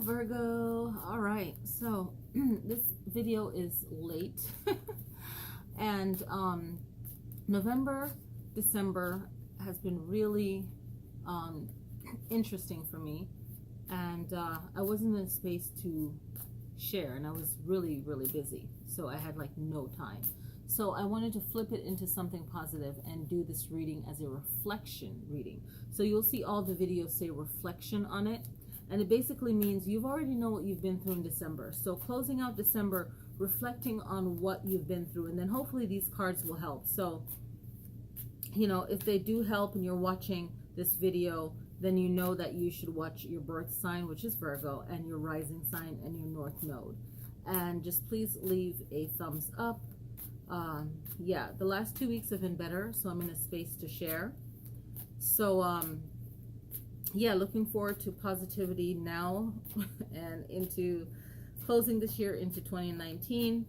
Virgo. All right, so this video is late and November, December has been really interesting for me, and I wasn't in a space to share, and I was really busy, so I had like no time. So I wanted to flip it into something positive and do this reading as a reflection reading. So you'll see all the videos say reflection on it. And it basically means you've already know what you've been through in December. So closing out December, reflecting on what you've been through. And then hopefully these cards will help. So, you know, if they do help and you're watching this video, then you know that you should watch your birth sign, which is Virgo, and your rising sign and your north node. And just please leave a thumbs up. Yeah, the last 2 weeks have been better, so I'm in a space to share. So, yeah, looking forward to positivity now and into closing this year into 2019.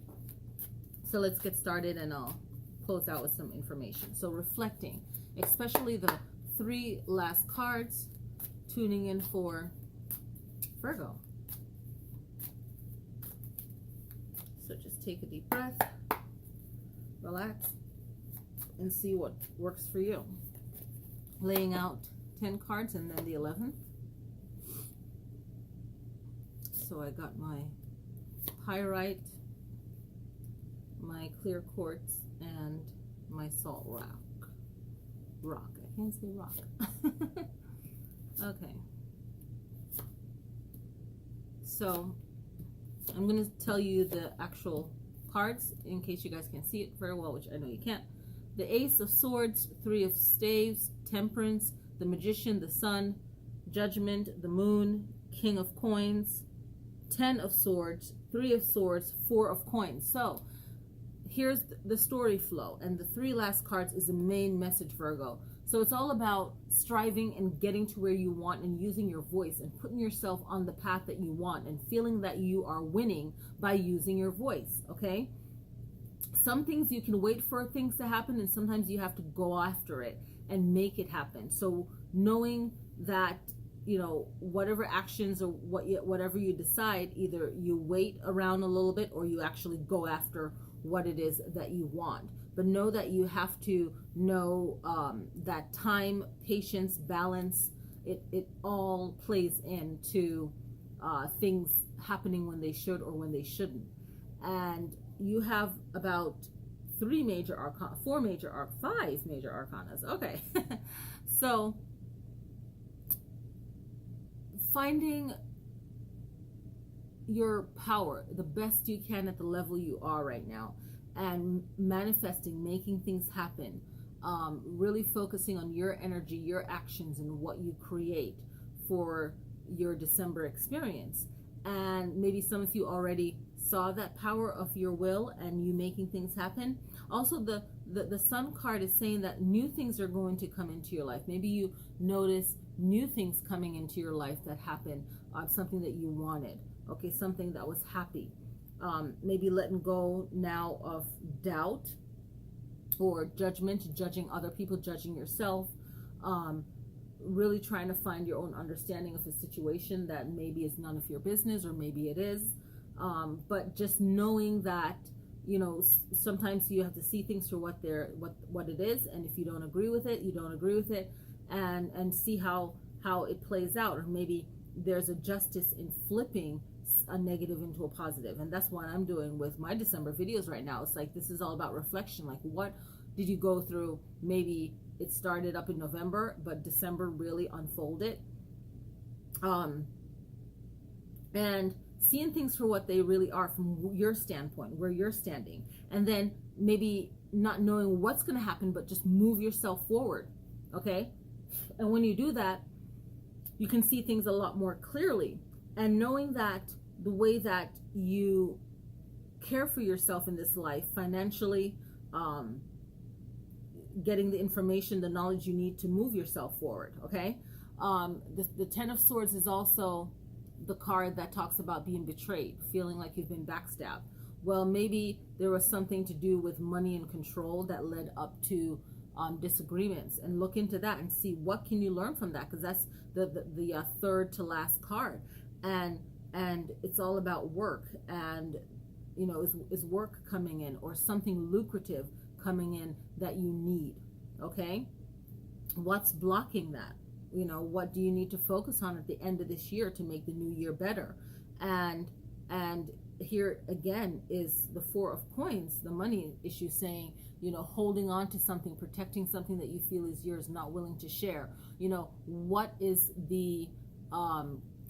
So let's get started and I'll close out with some information. So reflecting, especially the 3 last cards, tuning in for Virgo. So just take a deep breath, relax, and see what works for you. Laying out 10 cards and then the 11th. So I got my pyrite, my clear quartz, and my salt rock. I can't say rock. Okay. So I'm going to tell you the actual cards in case you guys can see it very well, which I know you can't. The Ace of Swords, 3 of Staves, Temperance, the Magician, the Sun, Judgment, the Moon, King of Coins, 10 of Swords, 3 of Swords, 4 of Coins. So here's the story flow, and the 3 last cards is the main message, Virgo. So it's all about striving and getting to where you want and using your voice and putting yourself on the path that you want and feeling that you are winning by using your voice, okay? Some things you can wait for things to happen, and sometimes you have to go after it and make it happen. So knowing that, you know, whatever actions or whatever you decide, either you wait around a little bit or you actually go after what it is that you want. But know that you have to know that time, patience, balance, it all plays into things happening when they should or when they shouldn't. And you have about 5 major arcanas. Okay. So finding your power the best you can at the level you are right now, and manifesting, making things happen, really focusing on your energy, your actions, and what you create for your December experience. And maybe some of you already saw that power of your will and you making things happen. Also, the Sun card is saying that new things are going to come into your life. Maybe you notice new things coming into your life that happen, something that you wanted, okay, something that was happy. Maybe letting go now of doubt or judgment, judging other people, judging yourself. Really trying to find your own understanding of the situation that maybe is none of your business, or maybe it is. But just knowing that, you know, sometimes you have to see things for what it is, and if you don't agree with it, you don't agree with it, and see how it plays out. Or maybe there's a justice in flipping a negative into a positive, and that's what I'm doing with my December videos right now. It's like, this is all about reflection. Like, what did you go through? Maybe it started up in November, but December really unfolded. And seeing things for what they really are from your standpoint, where you're standing, and then maybe not knowing what's going to happen, but just move yourself forward, okay? And when you do that, you can see things a lot more clearly, and knowing that the way that you care for yourself in this life, financially, getting the information, the knowledge you need to move yourself forward, okay? The 10 of Swords is also the card that talks about being betrayed, feeling like you've been backstabbed. Well, maybe there was something to do with money and control that led up to disagreements, and look into that and see what can you learn from that, because that's the third to last card. And and it's all about work. And you know, is work coming in, or something lucrative coming in that you need? Okay, what's blocking that? You know, what do you need to focus on at the end of this year to make the new year better? And here again is the Four of Coins, the money issue, saying, you know, holding on to something, protecting something that you feel is yours, not willing to share. You know, what is the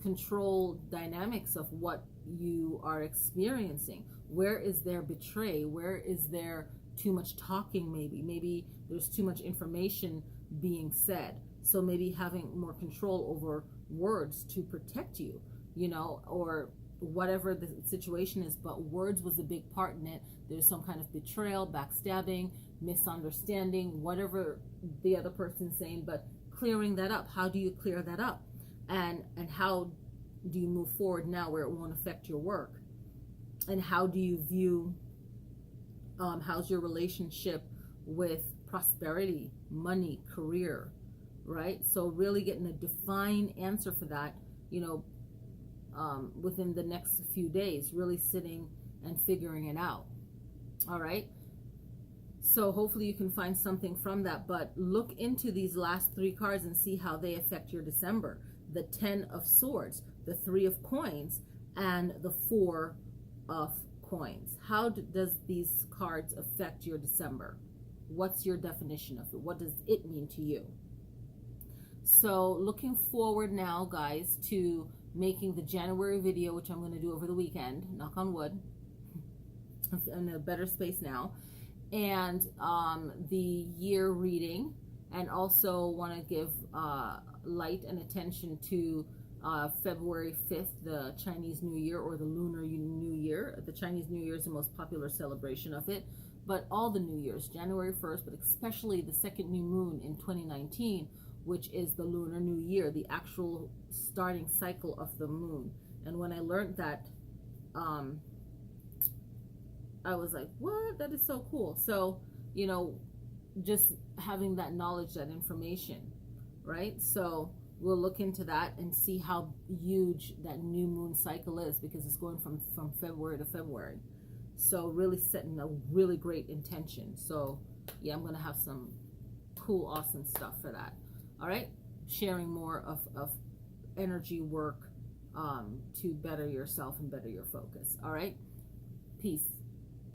control dynamics of what you are experiencing? Where is there betray? Where is there too much talking? Maybe there's too much information being said. So maybe having more control over words to protect you, you know, or whatever the situation is, but words was a big part in it. There's some kind of betrayal, backstabbing, misunderstanding, whatever the other person's saying, but clearing that up. How do you clear that up? And how do you move forward now where it won't affect your work? And how do you view, how's your relationship with prosperity, money, career, right? So really getting a defined answer for that, you know, within the next few days, really sitting and figuring it out. All right. So hopefully you can find something from that, but look into these last three cards and see how they affect your December. The 10 of Swords, the 3 of Coins, and the 4 of Coins. How does these cards affect your December? What's your definition of it? What does it mean to you? So looking forward now, guys, to making the January video, which I'm going to do over the weekend, knock on wood. I'm in a better space now. And the year reading, and also want to give light and attention to February 5th, the Chinese New Year, or the Lunar New Year. The Chinese New Year is the most popular celebration of it, but all the New Years, January 1st, but especially the second new moon in 2019, which is the Lunar New Year, the actual starting cycle of the moon. And when I learned that, I was like, what? That is so cool. So, you know, just having that knowledge, that information, right? So we'll look into that and see how huge that new moon cycle is, because it's going from February to February. So really setting a really great intention. So yeah, I'm going to have some cool, awesome stuff for that. All right. Sharing more of energy work to better yourself and better your focus. All right. Peace.